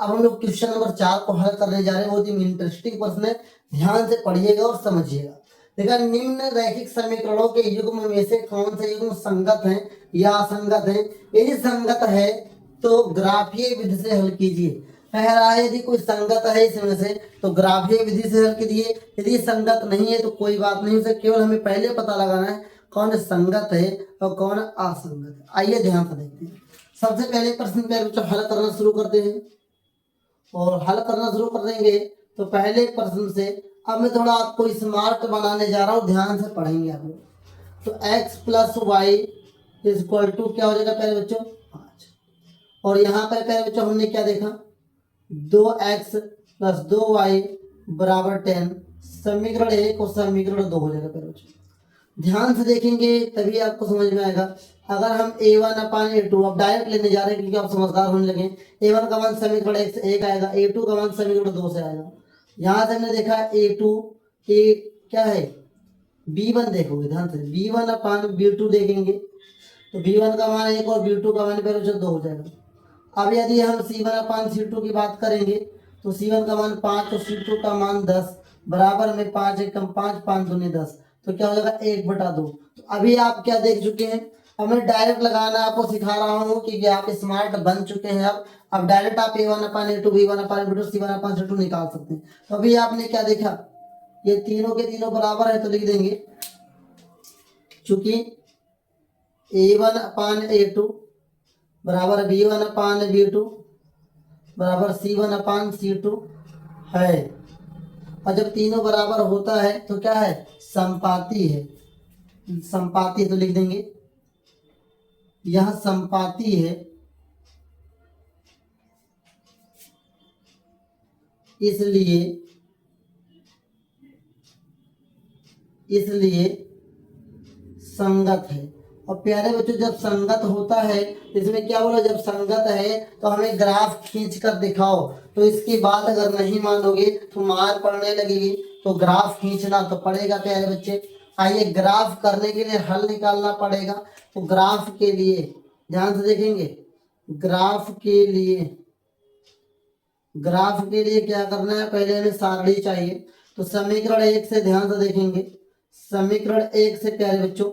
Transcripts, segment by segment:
अब हम लोग क्वेश्चन नंबर 4 को हल करने जा रहे हैं। बहुत ही इंटरेस्टिंग प्रश्न है, ध्यान से पढ़िएगा और समझिएगा। देखा, निम्न रैखिक समीकरणों के युग्म में से कौन से युग्म संगत हैं या असंगत हैं? यदि संगत है तो ग्राफीय विधि से हल कीजिए। पहला है, यदि कोई संगत है इसमें से तो ग्राफीय विधि से हल कीजिए। यदि संगत नहीं है तो कोई बात नहीं, उसे केवल हमें पहले पता लगाना है कौन संगत है और कौन असंगत है। आइए ध्यान से देखते हैं। सबसे पहले प्रश्न पे बच्चों हल करना शुरू करते हैं और हल करना शुरू कर देंगे तो पहले प्रश्न से अब मैं थोड़ा आपको स्मार्ट बनाने जा रहा हूँ, ध्यान से पढ़ेंगे आप लोग। तो x plus Y equal to क्या हो जाएगा पहले बच्चों 5, और यहाँ पर पहले बच्चों हमने क्या देखा 2x प्लस 2y बराबर 10। समीकरण 1 और समीकरण 2 हो जाएगा पहले बच्चों। ध्यान से देखेंगे तभी आपको समझ में आएगा। अगर हम a1 अपान a2 अब डायरेक्ट लेने जा रहे हैं क्योंकि आप समझदार होने लगे। a1 का मान समीकरण 1 से 1 आएगा, a2 का मान समीकरण 2 से आएगा। यहाँ से हमने देखा a2 a क्या है b1, देखोगे ध्यान से b1 अपान b2 देखेंगे तो b1 का मान 1 और b2 का मान पहले 2 हो जाएगा। अब यदि हम c1 अपान c2 की बात करेंगे तो c1 का मान 5 और c2 का मान 10 बराबर में 5 एकम 5 5 दूनी 10, तो क्या हो जाएगा 1/2। तो अभी आप क्या देख चुके हैं, अब मैं डायरेक्ट लगाना आपको सिखा रहा हूँ क्योंकि आप स्मार्ट बन चुके हैं। अब डायरेक्ट आप a1 अपान a2 b1 अपान b2 c1 अपान c2 निकाल सकते हैं। तो अभी आपने क्या देखा, ये तीनों के तीनों बराबर है तो लिख देंगे चूंकि a1 अपान a2 बराबर b1 अपान b2 बराबर c1 अपान c2 है। और जब तीनों बराबर होता है तो क्या है समपाती है, समपाती तो लिख देंगे यह समपाती है, इसलिए संगत है। और प्यारे बच्चों जब संगत होता है इसमें क्या बोला, जब संगत है तो हमें ग्राफ खींच कर दिखाओ। तो इसकी बात अगर नहीं मानोगे तो मार पड़ने लगेगी, तो ग्राफ खींचना तो पड़ेगा प्यारे बच्चे। आइए ग्राफ करने के लिए हल निकालना पड़ेगा। तो ग्राफ के लिए ध्यान से देखेंगे, ग्राफ के लिए क्या करना है, पहले हमें सारणी चाहिए। तो समीकरण 1 से ध्यान से देखेंगे, समीकरण 1 से प्यारे बच्चों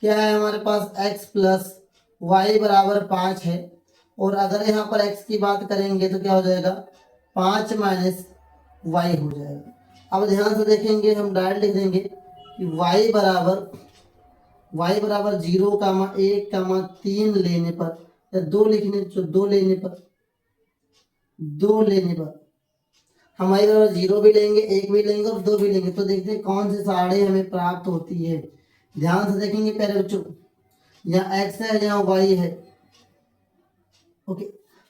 क्या है हमारे पास x प्लस वाई बराबर 5 है। और अगर यहाँ पर x की बात करेंगे तो क्या हो जाएगा 5 माइनस वाई हो जाएगा। अब ध्यान से देखेंगे, हम डायरेक्ट लिख देंगे कि y बराबर 0,1,3 लेने पर या 2 लेने पर हम y बराबर 0 भी लेंगे, 1 भी लेंगे और 2 भी लेंगे। तो देखते हैं कौन सी सारणी हमें प्राप्त होती है। ध्यान से देखेंगे प्यारे बच्चों, यहाँ x है यहाँ y है। ओके,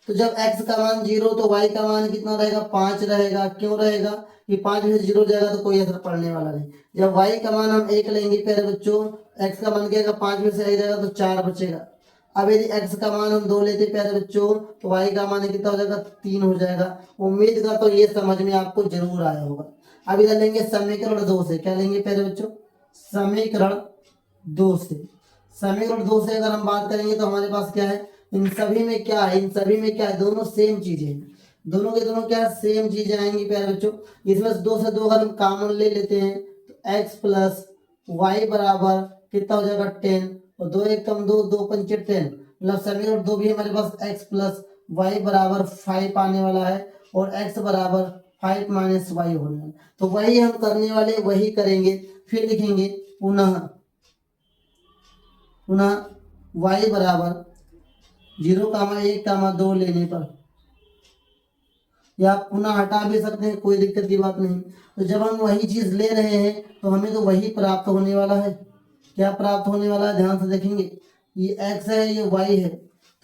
तो जब x का मान 0 तो y का मान कितना रहेगा 5 रहेगा। क्यों रहेगा, कि 5 में से 0 जाएगा तो कोई असर पड़ने वाला नहीं। जब y का मान हम 1 लेंगे प्यारे बच्चों, x का मान क्या होगा 5 में से 1 जाएगा तो 4 बचेगा। अब यदि x का मान हम 2 लेते प्यारे बच्चों तो y का मान कितना हो जाएगा 3 हो जाएगा। उम्मीद का तो ये समझ में आपको जरूर आया होगा। अब इधर लेंगे समीकरण 2 से, क्या लेंगे प्यारे बच्चों समीकरण 2 से अगर हम बात करेंगे तो हमारे पास क्या है, इन सभी में क्या है, दोनों सेम चीजें हैं। दोनों के दोनों क्या है सेम चीजें आएंगी प्यारे बच्चों। इसमें से 2 से 2 अगर हम कॉमन ले लेते हैं तो x प्लस वाई बराबर कितना हो जाएगा 10 और 2 1 कम 2 2 पंचे 10, मतलब समीकरण 2 भी हमारे पास x प्लस वाई बराबर 5 आने वाला है और x बराबर 5 माइनस वाई होने वाला। तो वही हम करने वाले वही करेंगे। फिर लिखेंगे पुनः y बराबर 0,1,2 लेने पर, या पुनः हटा भी सकते हैं, कोई दिक्कत की बात नहीं। तो जब हम वही चीज ले रहे हैं तो हमें तो वही प्राप्त होने वाला है। क्या प्राप्त होने वाला है, ध्यान से देखेंगे, ये x है ये y है।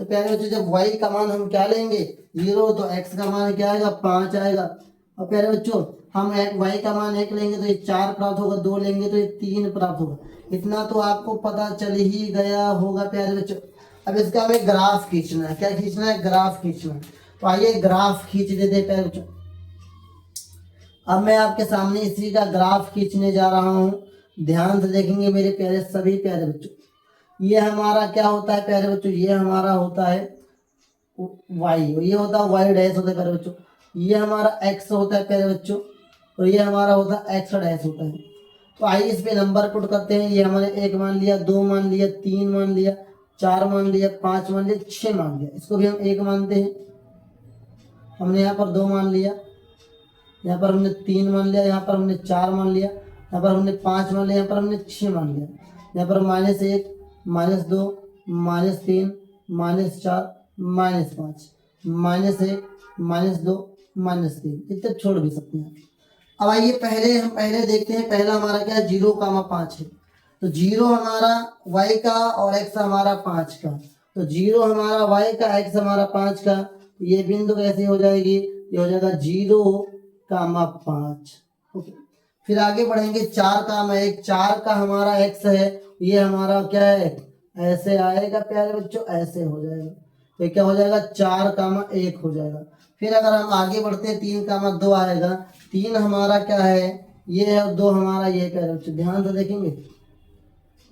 तो प्यारे बच्चों जब y का मान हम क्या लेंगे 0 तो x का मान क्या आएगा 5 आएगा। और प्यारे बच्चों हम y का मान 1 लेंगे तो ये 4 प्राप्त होगा, 2 लेंगे तो ये 3 प्राप्त होगा। इतना तो आपको पता चल ही गया होगा प्यारे बच्चों। अब इसका हमें ग्राफ खींचना है। क्या खींचना है, ग्राफ खींचना है। तो आइए ग्राफ खींच देते हैं प्यारे बच्चों। अब मैं आपके सामने इसी का ग्राफ खींचने जा रहा हूं। ध्यान से देखेंगे मेरे प्यारे सभी प्यारे बच्चों, ये हमारा क्या होता है प्यारे बच्चों, ये हमारा होता है वाई, ये होता है वाई डैश होता है प्यारे बच्चों, ये हमारा एक्स होता है प्यारे बच्चों, और ये हमारा होता है एक्स डैश होता है। तो आइए इस पे नंबर पुट करते हैं। ये हमने एक मान लिया, दो मान लिया, तीन मान लिया, चार मान लिया, पांच मान लिया, छह मान लिया, इसको भी हम एक मानते हैं। हमने यहाँ पर दो मान लिया, यहाँ पर हमने तीन मान लिया, यहाँ पर हमने चार मान लिया, यहाँ पर हमने पाँच मान लिया, यहाँ पर हमने छः मान लिया। यहाँ पर माइनस एक, माइनस दो, माइनस तीन, माइनस चार, माइनस पाँच, माइनस एक, माइनस दो, माइनस तीन, इतने छोड़ भी सकते हैं। अब आइए हम पहले देखते हैं, पहला हमारा क्या है, 0,5 है। तो 0 हमारा y का और x हमारा 5 का, तो 0 हमारा y का, x हमारा 5 का, तो ये बिंदु कैसे हो जाएगी, ये हो जाएगा 0,5। ओके, फिर आगे बढ़ेंगे, 4,1, 4 का हमारा x है, ये हमारा क्या है, ऐसे आएगा प्यारे बच्चों, ऐसे हो जाएगा, तो क्या हो जाएगा, 4,1 हो जाएगा। फिर अगर हम आगे बढ़ते हैं, 3,2 आएगा, 3 हमारा क्या है, ये है, और 2 हमारा ये प्यारे बच्चों, ध्यान से देखेंगे,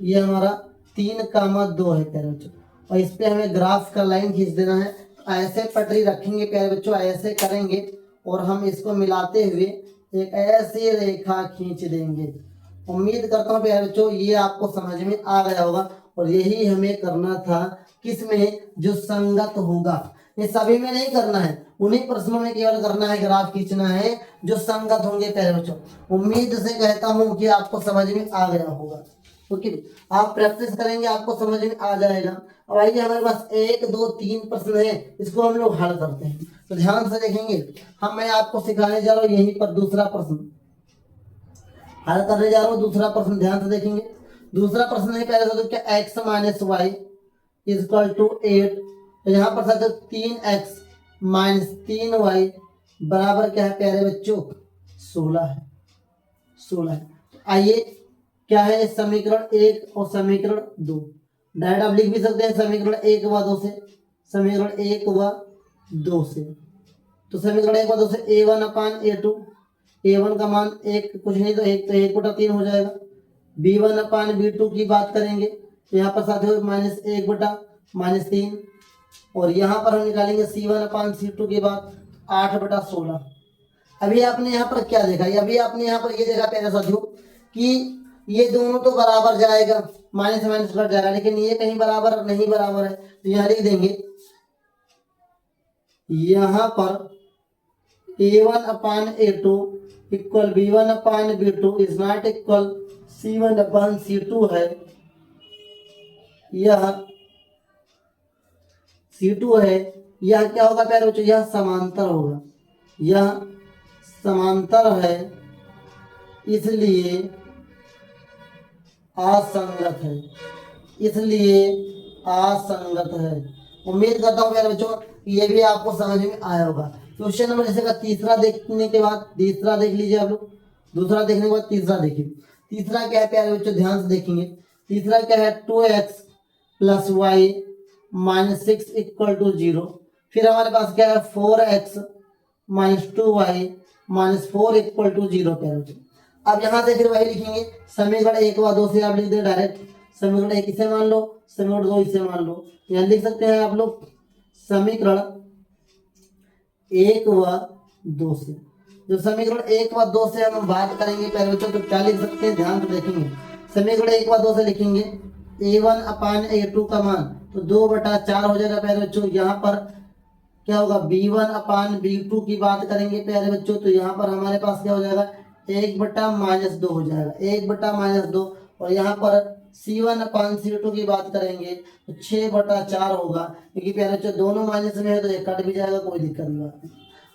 ये हमारा 3,2 है प्यारे बच्चों, और इस पे हमें ग्राफ का लाइन खींच देना है। ऐसे पटरी रखेंगे प्यारे बच्चों, ऐसे करेंगे, और हम इसको मिलाते हुए एक ऐसी रेखा खींच देंगे। उम्मीद करता हूँ प्यारे बच्चों ये आपको समझ में आ गया होगा, और यही हमें करना था, किसमें, जो संगत होगा। ये सभी में नहीं करना है, उन्हीं प्रश्नों में केवल करना है, ग्राफ खींचना है जो संगत होंगे प्यारे बच्चों। उम्मीद से कहता हूँ कि आपको समझ में आ गया होगा। ओके, आप प्रैक्टिस करेंगे, आपको समझ में आ जाएगा। अब आइए, हमारे पास 1, 2, 3 प्रश्न है, इसको हम लोग हल करते हैं। तो ध्यान से देखेंगे, मैं आपको सिखाने जा रहा हूँ यहीं पर दूसरा प्रश्न हल करने जा रहा हूँ। दूसरा प्रश्न ध्यान से देखेंगे, दूसरा प्रश्न है पहले तो क्या, x minus Y equal to 8। तो यहाँ पर साथ 3x माइनस 3y बराबर क्या है प्यारे बच्चों, 16 है, 16 है। आइए, क्या है, समीकरण 1 और समीकरण 2 डायरेक्ट आप लिख भी सकते हैं, समीकरण 1 व 2 से, समीकरण 1 व 2 से। तो समीकरण 1 व 2 से a1/a2, a1 का मान एक कुछ नहीं तो 1/3 हो जाएगा। b1/b2 की बात करेंगे तो यहाँ पर साथ माइनस 1/-3, और यहाँ पर हम निकालेंगे c1/c2 की बात 8/16। अभी आपने यहाँ पर क्या देखा, अभी आपने यहाँ पर ये देखा प्यारे साथियों कि ये दोनों तो बराबर जाएगा, माइनस माइनस कट जाएगा, लेकिन ये कहीं बराबर नहीं बराबर है, तो यहाँ लिख देंगे, यहाँ पर a1/a2 equal b1/b2 is not equal c1/c2 है। यह c2 है, यह क्या होगा प्यारे बच्चों, यह समांतर होगा, यह समांतर है, इसलिए असंगत है, इसलिए असंगत है। उम्मीद करता हूँ प्यारे बच्चों ये भी आपको समझ में आया होगा। क्वेश्चन नंबर जैसे का तीसरा देखने के बाद, तीसरा देख लीजिए आप लोग, दूसरा देखने के बाद तीसरा देखिए। तीसरा क्या है प्यारे बच्चों, ध्यान से देखेंगे, तीसरा क्या है, 2x plus Y minus 6 equal to 0। फिर हमारे पास क्या है, 4x minus 2y minus 4 equal to 0 प्यारे बच्चों। अब यहाँ से फिर वही लिखेंगे, समीकरण 1 व 2 से आप लिख दें डायरेक्ट, समीकरण 1 इसे मान लो, समीकरण 2 इसे मान लो। यहाँ लिख सकते हैं आप लोग समीकरण 1 व 2 से। जब समीकरण 1 व 2 से हम बात करेंगे प्यारे बच्चों तो क्या लिख सकते हैं, ध्यान से देखेंगे, समीकरण 1 व 2 से लिखेंगे a1/a2 का मान तो 2/4 हो जाएगा प्यारे बच्चों। यहाँ पर क्या होगा, b1/b2 की बात करेंगे प्यारे बच्चों तो यहाँ पर हमारे पास क्या हो जाएगा, 1/-2 हो जाएगा, 1/-2। और यहाँ पर c1/c2 की बात करेंगे तो 6/4 होगा, क्योंकि प्यारे बच्चों दोनों माइनस में है तो एक कट भी जाएगा, कोई दिक्कत नहीं बात।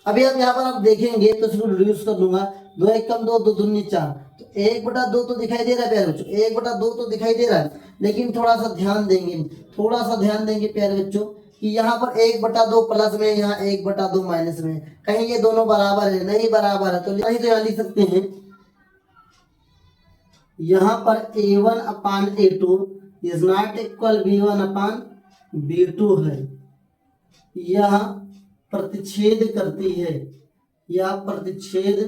अभी अब यहाँ पर आप देखेंगे तो इसको रिड्यूस कर दूंगा, 2 1 कम 2, 2 दूनी 4, तो 1/2 तो दिखाई दे रहा है प्यारे बच्चों, 1/2 तो दिखाई दे रहा है, लेकिन थोड़ा सा ध्यान देंगे प्यारे बच्चों कि यहाँ पर 1/2 प्लस में, यहाँ 1/2 माइनस में, कहीं ये दोनों बराबर है, नहीं बराबर है, तो नहीं तो यहाँ लिख सकते हैं, यहाँ पर a1/a2 is not equal b1/b2 है, यह प्रतिच्छेद करती है, यह प्रतिच्छेद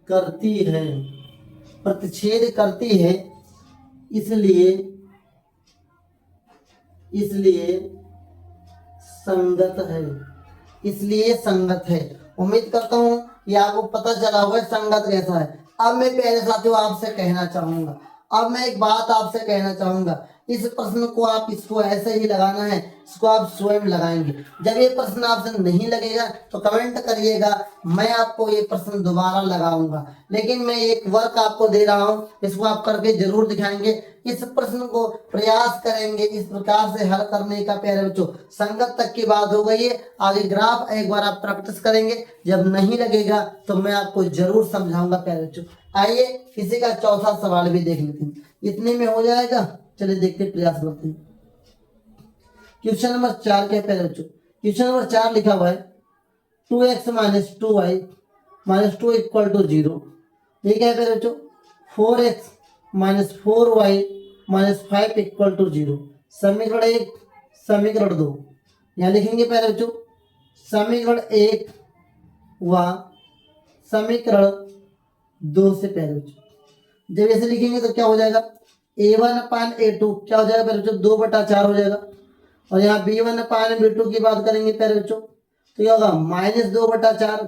करती है, प्रतिच्छेद करती है, इसलिए इसलिए संगत है, इसलिए संगत है। उम्मीद करता हूँ ये आपको पता चला होगा संगत कैसा है। अब मैं प्यारे साथियों आपसे कहना चाहूंगा, अब मैं एक बात आपसे कहना चाहूंगा, इस प्रश्न को आप इसको ऐसे ही लगाना है, इसको आप स्वयं लगाएंगे। जब ये प्रश्न आपसे नहीं लगेगा तो कमेंट करिएगा, मैं आपको ये प्रश्न दोबारा लगाऊंगा। लेकिन मैं एक वर्क आपको दे रहा हूँ, इसको आप करके जरूर दिखाएंगे। इस प्रश्न को प्रयास करेंगे इस प्रकार से हल करने का। प्यारे बच्चों संगत तक की बात हो गई है, आगे ग्राफ एक बार आप प्रैक्टिस करेंगे, जब नहीं लगेगा तो मैं आपको जरूर समझाऊंगा। प्यारे बच्चों आइए इसी का चौथा सवाल भी देख लेते हैं, इतने में हो जाएगा। चलिए देखते प्रयास करते हैं। क्वेश्चन नंबर 4 क्या है प्यारे बच्चों? क्वेश्चन नंबर 4 लिखा हुआ है 2x minus 2y minus 2 equal to 0। ये क्या है प्यारे बच्चों? 4x minus 4y minus 5 equal to 0। समीकरण 1 समीकरण 2 यहाँ लिखेंगे प्यारे बच्चों। समीकरण 1 व समीकरण 2 से प्यारे बच्चों जब ऐसे लिखेंगे तो क्या हो जाएगा? a1 अपान a2 क्या हो जाएगा प्यारे बच्चों? 2/4 हो जाएगा। और यहाँ b1 अपान b2 की बात करेंगे प्यारे बच्चों तो क्या होगा? -2/4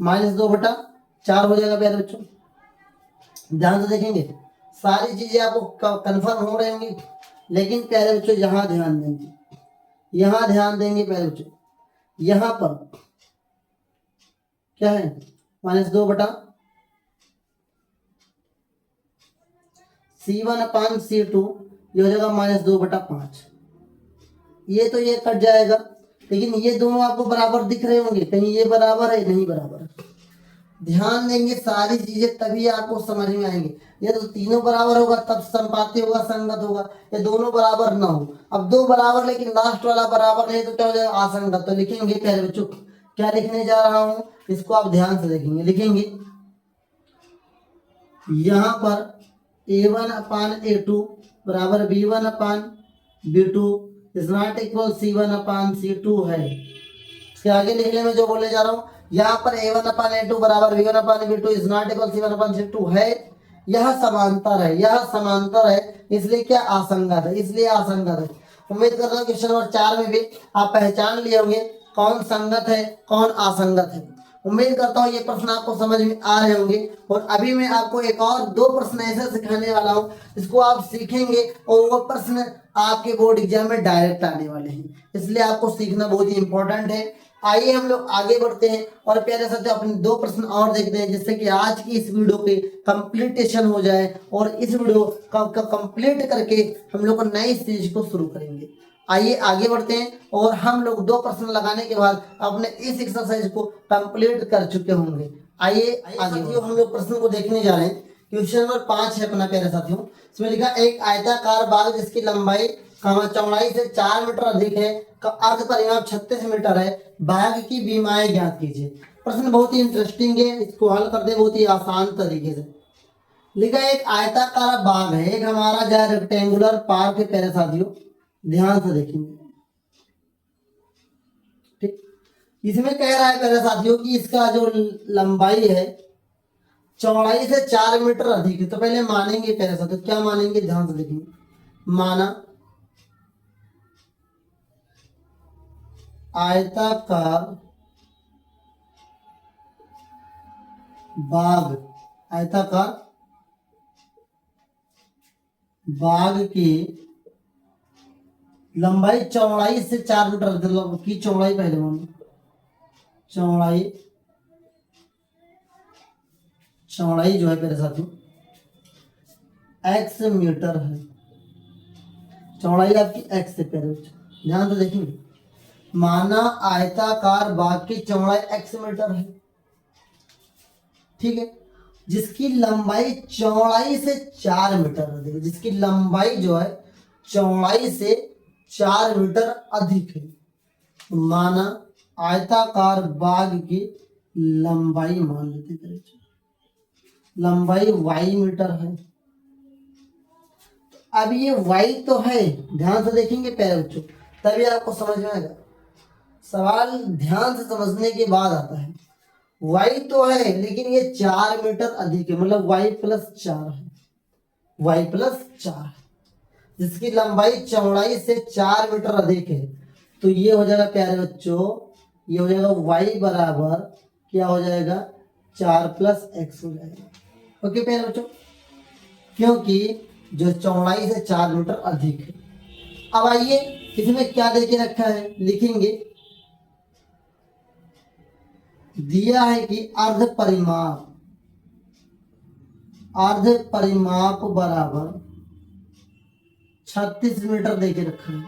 -2/4 हो जाएगा प्यारे बच्चों। ध्यान से देखेंगे, सारी चीजें आपको कंफर्म हो रही होंगी, लेकिन प्यारे बच्चों यहाँ ध्यान देंगे, यहाँ ध्यान देंगे प्यारे बच्चों। यहाँ पर क्या है? -2 C1 अपान C2 ये हो जाएगा -2/5। ये तो ये कट जाएगा, लेकिन ये दोनों आपको बराबर दिख रहे होंगे, कहीं ये बराबर है नहीं बराबर है। ध्यान देंगे सारी चीजें तभी आपको समझ में आएंगे। ये तो तीनों बराबर होगा तब संपाती होगा, संगत होगा। ये दोनों बराबर ना हो, अब दो बराबर लेकिन लास्ट वाला बराबर नहीं तो क्या हो जाएगा? असंगत। तो लिखेंगे प्यारे बच्चों, क्या लिखने जा रहा हूं इसको आप ध्यान से देखेंगे। लिखेंगे यहाँ पर a1 अपान a2 बराबर b1 upon b2 is not equal c1 upon c2 है। इसके आगे लिखने में जो बोलने जा रहा हूँ, यहाँ पर a1 अपान a2 बराबर b1 upon b2 is not equal c1 upon c2 है। यह समांतर है, यह समांतर है, इसलिए क्या? असंगत है, इसलिए असंगत है। उम्मीद कर रहा हूँ क्वेश्चन नंबर 4 में भी आप पहचान लिए होंगे कौन संगत है कौन असंगत है। उम्मीद करता हूँ ये प्रश्न आपको समझ में आ रहे होंगे। और अभी मैं आपको एक और 2 प्रश्न ऐसे सिखाने वाला हूँ, इसको आप सीखेंगे और वो प्रश्न आपके बोर्ड एग्जाम में डायरेक्ट आने वाले हैं, इसलिए आपको सीखना बहुत ही इंपॉर्टेंट है। आइए हम लोग आगे बढ़ते हैं और प्यारे साथियों अपने 2 प्रश्न और देखते हैं, जिससे कि आज की इस वीडियो के कंप्लीटेशन हो जाए और इस वीडियो का कंप्लीट करके हम लोग नई सीरीज को शुरू करेंगे। आइए आगे बढ़ते हैं और हम लोग 2 प्रश्न लगाने के बाद अपने इस एक्सरसाइज को कंप्लीट कर चुके होंगे। आइए आगे हम लोग प्रश्न को देखने जा रहे हैं। क्वेश्चन नंबर 5 है अपना प्यारे साथियों। इसमें लिखा एक आयताकार बाग जिसकी लंबाई चौड़ाई से 4 मीटर अधिक है का अर्ध परिमाप 36 मीटर है, बाग की बीमाएं ज्ञात कीजिए। प्रश्न बहुत ही इंटरेस्टिंग है, इसको हल करते बहुत ही आसान तरीके से। लिखा एक आयताकार बाग है, एक हमारा जो रेक्टेंगुलर पार्क है प्यारे साथियों, ध्यान से देखेंगे। ठीक, इसमें कह रहा है प्यारे साथियों कि इसका जो लंबाई है चौड़ाई से 4 मीटर अधिक है। तो पहले मानेंगे प्यारे साथियों, क्या मानेंगे? ध्यान से देखेंगे। माना आयताकार बाग, आयताकार बाग की लंबाई चौड़ाई से 4 मीटर की चौड़ाई, पहले मानो चौड़ाई जो है मेरे साथियों x मीटर है। चौड़ाई आपकी x से पहले ध्यान से देखेंगे। माना आयताकार बाग की चौड़ाई x मीटर है, ठीक है, जिसकी लंबाई चौड़ाई से 4 मीटर अधिक है, जिसकी लंबाई जो है चौड़ाई से 4 मीटर अधिक है। माना आयताकार बाग की लंबाई मान लेते हैं, लंबाई y मीटर है। अब ये y तो है, ध्यान से देखेंगे प्यारे बच्चों, तभी आपको समझ में आएगा। सवाल ध्यान से समझने के बाद आता है। y तो है लेकिन ये 4 मीटर अधिक है, मतलब y + 4 है, y + 4 है। जिसकी लंबाई चौड़ाई से 4 मीटर अधिक है, तो ये हो जाएगा प्यारे बच्चों, ये हो जाएगा y बराबर क्या हो जाएगा 4 + x हो जाएगा। ओके प्यारे बच्चों, क्योंकि जो चौड़ाई से 4 मीटर अधिक है। अब आइए इसमें क्या देके रखा है लिखेंगे, दिया है कि अर्ध परिमाप बराबर 36 मीटर देके रखा है।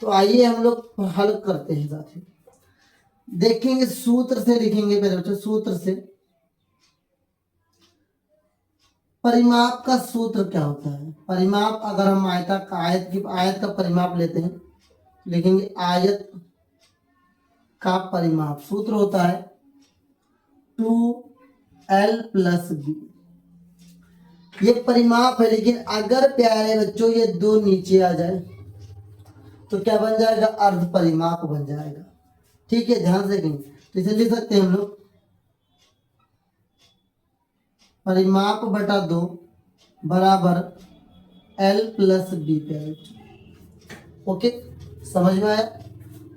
तो आइए हम लोग हल करते हैं साथियों, देखेंगे सूत्र से लिखेंगे पहले बच्चों, सूत्र से परिमाप का सूत्र क्या होता है। परिमाप अगर हम आयत का परिमाप लेते हैं, लिखेंगे आयत का परिमाप, सूत्र होता है 2l + b। ये परिमाप है, लेकिन अगर प्यारे बच्चों ये दो नीचे आ जाए तो क्या बन जाएगा, अर्ध परिमाप बन जाएगा। ठीक है, ध्यान से देखेंगे, तो इसे लिख सकते हैं हम लोग परिमाप बटा 2 बराबर l + b प्यारे बच्चों। ओके, समझ में आया।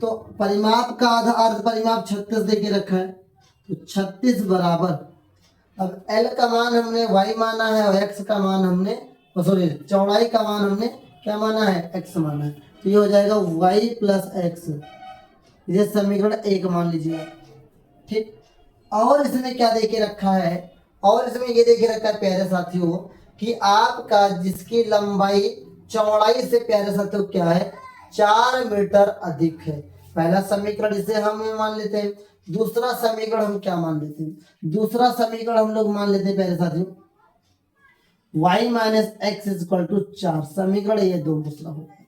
तो परिमाप का आधा अर्ध परिमाप 36 देके रखा है, तो 36 बराबर, अब l का मान हमने y माना है और x का मान हमने सॉरी चौड़ाई का मान हमने क्या माना है, x माना है। तो ये हो जाएगा y + x, ये समीकरण 1 मान लीजिए। ठीक, और इसमें क्या देके रखा है, और इसमें ये देके रखा है प्यारे साथियों कि आपका जिसकी लंबाई चौड़ाई से प्यारे साथियों क्या है 4 मीटर अधिक है। पहला समीकरण इसे हम मान लेते हैं, दूसरा समीकरण हम क्या मान लेते हैं, दूसरा समीकरण हम लोग मान लेते हैं प्यारे साथियों y - x = 4। समीकरण ये दो दूसरा हो गया।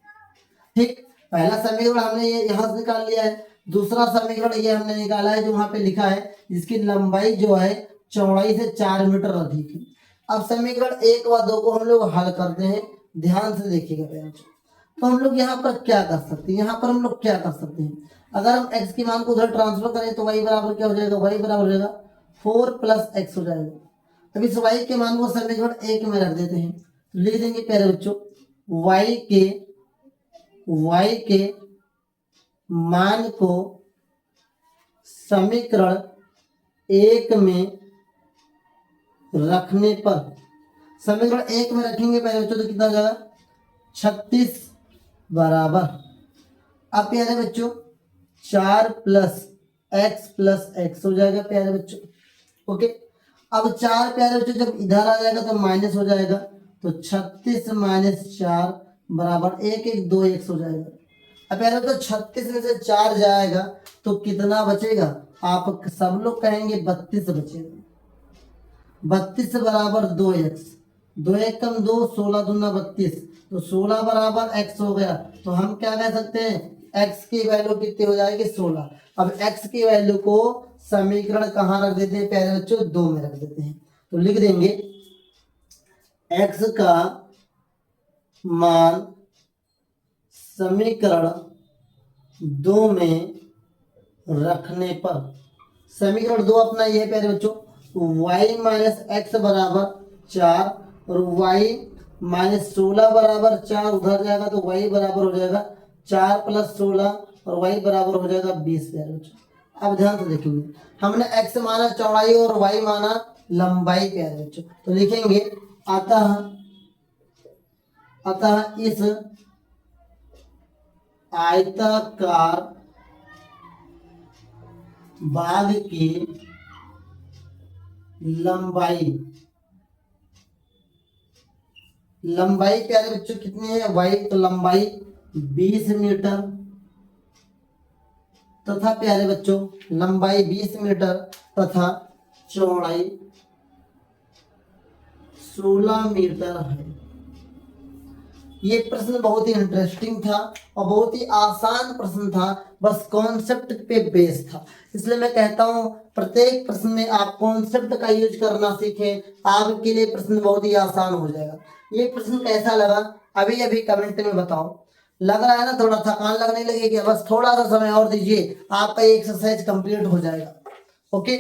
ठीक, पहला समीकरण हमने ये यहाँ से निकाल लिया है, दूसरा समीकरण ये हमने निकाला है जो वहां पे लिखा है जिसकी लंबाई जो है चौड़ाई से 4 मीटर अधिक है। अब समीकरण 1 व 2 को हम लोग हल करते हैं, ध्यान से देखिएगा बच्चों। तो हम लोग यहाँ पर क्या कर सकते हैं, यहाँ पर हम लोग क्या कर सकते हैं, अगर हम x की मान को उधर ट्रांसफर करें तो y बराबर क्या हो जाएगा, y बराबर हो जाएगा 4 + x हो जाएगा। अब इस y के मान को समीकरण 1 में रख देते हैं, तो लिख देंगे प्यारे बच्चों y के मान को समीकरण 1 में रखने पर, समीकरण 1 में रखेंगे प्यारे बच्चों तो कितना हो जाएगा 36 बराबर, अब प्यारे बच्चों 4 + x हो जाएगा प्यारे बच्चों। ओके, अब 4 प्यारे बच्चों जब इधर आ जाएगा तो माइनस हो जाएगा, तो 36 - 4 बराबर 1 1 2 x हो जाएगा। अब प्यारे बच्चों 36 में से 4 जाएगा तो कितना बचेगा, आप सब लोग कहेंगे 32 बचेगा। 32 बराबर 2x, 2 1 कम 2, 16 दूना 32, तो 16 बराबर x हो गया। तो हम क्या कह सकते हैं, x की वैल्यू कितनी हो जाएगी 16। अब x की वैल्यू को समीकरण कहाँ रख देते हैं प्यारे बच्चों, 2 में रख देते हैं। तो लिख देंगे x का मान समीकरण 2 में रखने पर, समीकरण 2 अपना ये है प्यारे बच्चों y - x बराबर 4 और y - 16 बराबर 4, उधर जाएगा तो y बराबर हो जाएगा 4 + 16 और y बराबर हो जाएगा 20 प्यारे बच्चों। अब ध्यान से देखेंगे, हमने x माना चौड़ाई और y माना लंबाई प्यारे बच्चों, तो लिखेंगे अतः इस आयताकार भाग की लंबाई प्यारे बच्चों कितनी है y, तो लंबाई 20 मीटर तथा प्यारे बच्चों लंबाई 20 मीटर तथा चौड़ाई 16 मीटर है। ये प्रश्न बहुत ही इंटरेस्टिंग था और बहुत ही आसान प्रश्न था, बस कॉन्सेप्ट पे बेस था। इसलिए मैं कहता हूँ प्रत्येक प्रश्न में आप कॉन्सेप्ट का यूज करना सीखें, आपके लिए प्रश्न बहुत ही आसान हो जाएगा। ये प्रश्न कैसा लगा अभी अभी कमेंट में बताओ। लग रहा है ना थोड़ा थकान लगने लगेगी, बस थोड़ा सा समय और दीजिए, आपका ये एक्सरसाइज कंप्लीट हो जाएगा। ओके,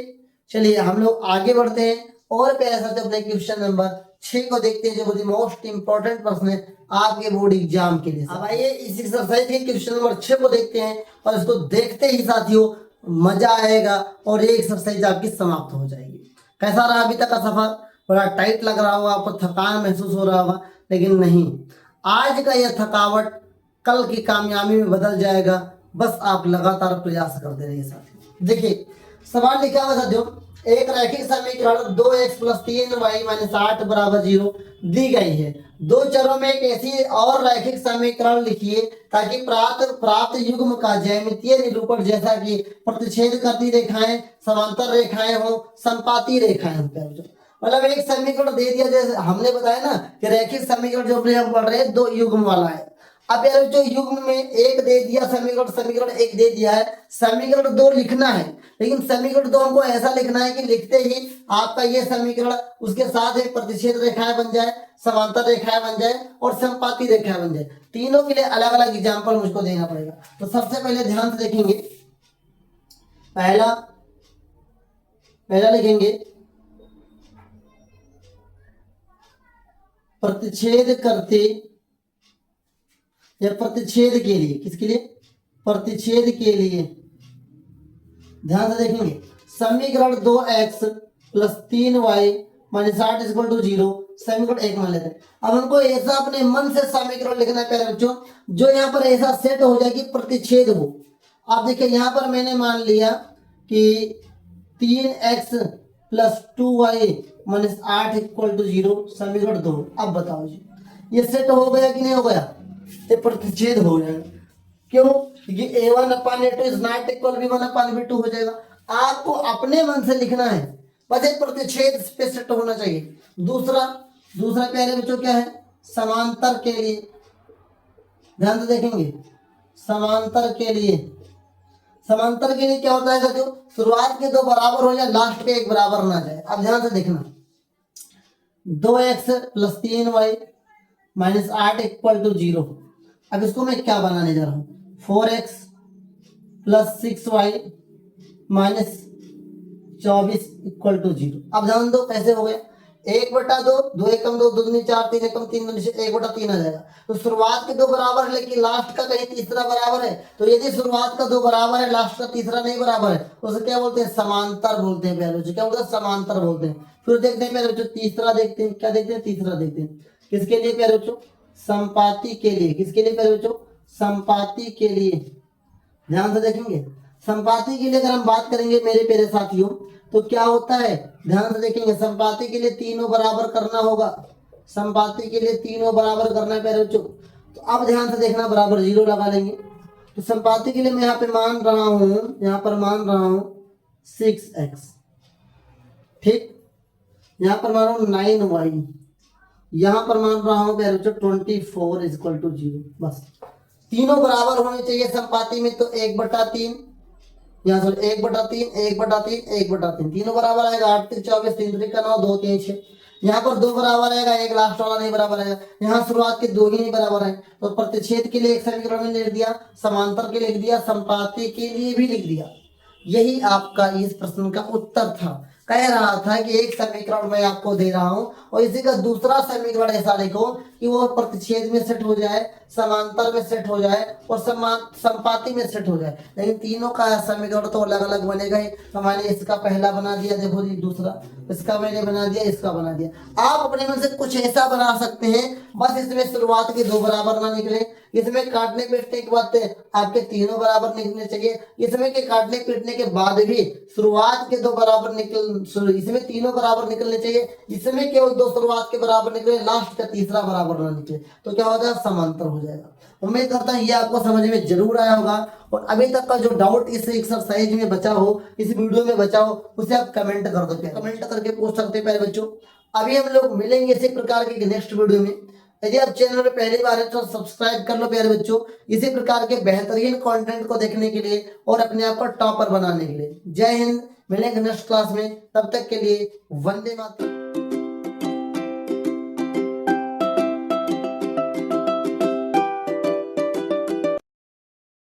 चलिए हम लोग आगे बढ़ते हैं और प्यारे साथियों अपने क्वेश्चन नंबर 6 को देखते हैं, जो बहुत मोस्ट इंपॉर्टेंट प्रश्न है आपके बोर्ड एग्जाम के लिए। अब आइए इस एक्सरसाइज के क्वेश्चन नंबर 6 को देखते हैं, और इसको देखते ही साथियों मजा आएगा और ये एक्सरसाइज आपकी समाप्त हो जाएगी। कैसा रहा अभी तक का सफर? बड़ा टाइट लग रहा होगा आपको, थकान महसूस हो रहा होगा, लेकिन नहीं, आज का यह थकावट कल की कामयाबी में बदल जाएगा। बस आप लगातार प्रयास करते रहिए साथियों। देखिए सवाल लिखा हुआ साथियों, एक रैखिक समीकरण 2x + 3y - 8 = 0 दी गई है। दो चरों में एक ऐसी और रैखिक समीकरण लिखिए ताकि प्राप्त युग्म का ज्यामितीय निरूपण जैसा कि प्रतिच्छेद करती रेखाएं, समांतर रेखाएं हो, संपाती रेखाएं हो। मतलब एक समीकरण दे दिया, जैसे हमने बताया ना कि रैखिक समीकरण जो हम पढ़ रहे हैं 2 युग्म वाला है। अब यार जो युग्म में एक दे दिया समीकरण एक दे दिया है, समीकरण 2 लिखना है, लेकिन समीकरण 2 हमको ऐसा लिखना है कि लिखते ही आपका ये समीकरण उसके साथ एक प्रतिच्छेद रेखाएं बन जाए, समांतर रेखाएं बन जाए और संपाती रेखाएं बन जाए। तीनों के लिए अलग अलग एग्जाम्पल मुझको देना पड़ेगा। तो सबसे पहले ध्यान से देखेंगे, पहला लिखेंगे प्रतिच्छेद करते या प्रतिच्छेद के लिए, किसके लिए? प्रतिच्छेद के लिए। ध्यान से देखेंगे, समीकरण 2x + 3y - 8 = 0 समीकरण 1 मान लेते हैं। अब हमको ऐसा अपने मन से समीकरण लिखना है प्यारे बच्चों, जो यहाँ पर ऐसा सेट हो जाए कि प्रतिच्छेद हो। आप देखिए यहाँ पर मैंने मान लिया कि 3x + 2y - 8 = 0 समीकरण 2। अब बताओ जी, ये सेट हो गया कि नहीं हो गया? ये प्रतिच्छेद हो जाएगा। क्यों? क्योंकि a1/a2 is not equal b1/b2 हो जाएगा। आपको अपने मन से लिखना है, बस एक प्रतिच्छेद पे सेट होना चाहिए। दूसरा प्यारे बच्चों क्या है? समांतर के लिए। ध्यान से देखेंगे, समांतर के लिए क्या होता है साथियों? शुरुआत के 2 बराबर हो जाए, लास्ट के 1 बराबर ना जाए। अब ध्यान से देखना, 2x + 3y - 8 = 0। अब इसको मैं क्या बनाने जा रहा हूं? 4x + 6y - 24 = 0। अब ध्यान दो कैसे हो गया? 1/2, 2 एकम 2, 2 दूनी 4, 3 एकम 3, 1/3 आ जाएगा। तो शुरुआत के 2 बराबर है, लेकिन लास्ट का कहीं तीसरा बराबर है। तो यदि शुरुआत का 2 बराबर है, लास्ट का तीसरा नहीं बराबर है, तो उसे क्या बोलते हैं? समांतर बोलते हैं प्यारे बच्चों। क्या बोलते हैं? समांतर बोलते हैं। फिर देखते हैं प्यारे बच्चों, तीसरा देखते हैं। क्या देखते हैं? तीसरा देखते हैं। किसके लिए प्यारे बच्चों? संपाती के लिए। किसके लिए प्यारे बच्चों? संपाती के लिए। ध्यान से देखेंगे, संपाती के लिए अगर हम बात करेंगे मेरे प्यारे साथियों, तो क्या होता है? ध्यान से देखेंगे, संपाती के लिए तीनों बराबर करना होगा। संपाती के लिए तीनों बराबर करना है प्यारे बच्चों। तो अब ध्यान से देखना, बराबर 0 लगा लेंगे। तो संपाती के लिए मैं यहाँ पे मान रहा हूँ, यहाँ पर मान रहा हूँ 6x, ठीक। यहाँ पर मान रहा हूँ 9y, यहाँ पर मान रहा हूँ प्यारे बच्चों 24 = 0। बस तीनों बराबर होने चाहिए संपाती में। तो 1/3, यहाँ से 1/3, 1/3, 1/3, तीनों बराबर आएगा। 8 3 24, 3 3 9, 2 3 6। यहाँ पर 2 बराबर आएगा, एक लास्ट वाला नहीं बराबर आएगा। यहाँ शुरुआत के 2 ही नहीं बराबर है। तो प्रतिच्छेद के लिए एक समीकरण में लिख दिया, समांतर के लिए लिख दिया, संपाती के लिए भी लिख दिया। यही आपका इस प्रश्न का उत्तर था। कह रहा था कि एक समीकरण मैं आपको दे रहा हूं और इसी का दूसरा समीकरण ऐसा लिखो कि वो प्रतिच्छेद में सेट हो जाए, समांतर में सेट हो जाए और संपाती में सेट हो जाए। लेकिन तीनों का समीकरण तो अलग अलग बनेगा ही। तो मैंने इसका पहला बना दिया, देखो जी, दूसरा इसका मैंने बना दिया, इसका बना दिया। आप अपने मन से कुछ ऐसा बना सकते हैं, बस इसमें शुरुआत के 2 बराबर ना निकले, इसमें काटने पीटने के बाद आपके तीनों बराबर निकलने चाहिए। इसमें के काटने पीटने के बाद भी शुरुआत के 2 बराबर इसमें तीनों बराबर निकलने चाहिए। इसमें केवल 2 शुरुआत के बराबर निकले, लास्ट का तीसरा बराबर ना निकले, तो क्या हो जाएगा? समांतर हो जाएगा। उम्मीद करता हूँ ये आपको समझ में जरूर आया होगा। और अभी तक का जो डाउट इस एक्सरसाइज में बचा हो, इस वीडियो में बचा हो, उसे आप कमेंट कर दो, कमेंट करके पूछ सकते हैं प्यारे बच्चों। अभी हम लोग मिलेंगे इसी प्रकार के नेक्स्ट वीडियो में। यदि आप चैनल में पहली बार है तो सब्सक्राइब कर लो प्यारे बच्चों, इसी प्रकार के बेहतरीन कंटेंट को देखने के लिए और अपने आप को टॉपर बनाने के लिए। जय हिंद, मिलेंगे नेक्स्ट क्लास में, तब तक के लिए वंदे मातरम।